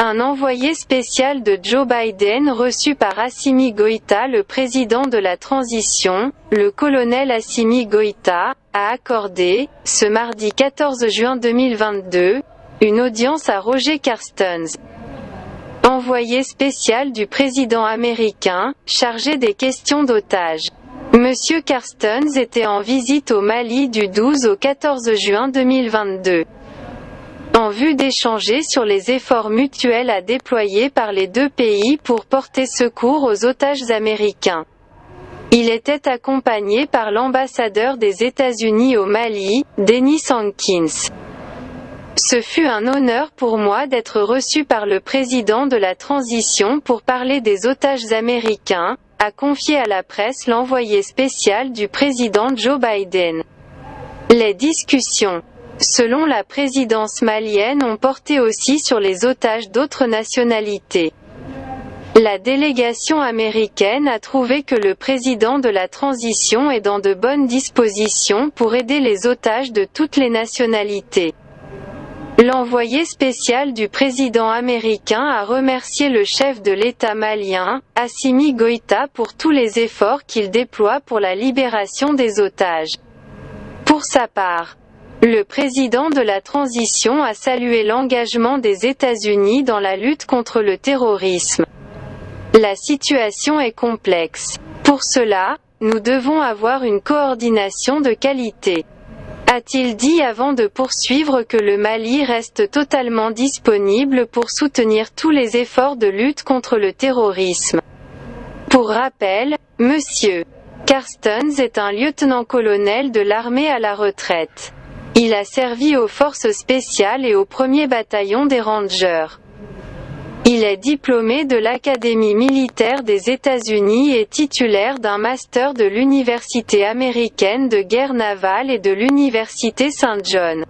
Un envoyé spécial de Joe Biden reçu par Assimi Goïta, le président de la transition, le colonel Assimi Goïta, a accordé, ce mardi 14 juin 2022, une audience à Roger Carstens, envoyé spécial du président américain, chargé des questions d'otages. Monsieur Carstens était en visite au Mali du 12 au 14 juin 2022. En vue d'échanger sur les efforts mutuels à déployer par les deux pays pour porter secours aux otages américains. Il était accompagné par l'ambassadeur des États-Unis au Mali, Dennis Hankins. Ce fut un honneur pour moi d'être reçu par le président de la transition pour parler des otages américains, a confié à la presse l'envoyé spécial du président Joe Biden. Les discussions, selon la présidence malienne, ont porté aussi sur les otages d'autres nationalités. La délégation américaine a trouvé que le président de la transition est dans de bonnes dispositions pour aider les otages de toutes les nationalités. L'envoyé spécial du président américain a remercié le chef de l'État malien, Assimi Goïta, pour tous les efforts qu'il déploie pour la libération des otages. Pour sa part, le président de la transition a salué l'engagement des États-Unis dans la lutte contre le terrorisme. La situation est complexe. Pour cela, nous devons avoir une coordination de qualité, a-t-il dit avant de poursuivre que le Mali reste totalement disponible pour soutenir tous les efforts de lutte contre le terrorisme. Pour rappel, M. Carstens est un lieutenant-colonel de l'armée à la retraite. Il a servi aux forces spéciales et au 1er bataillon des Rangers. Il est diplômé de l'Académie militaire des États-Unis et titulaire d'un master de l'Université américaine de guerre navale et de l'Université St. John.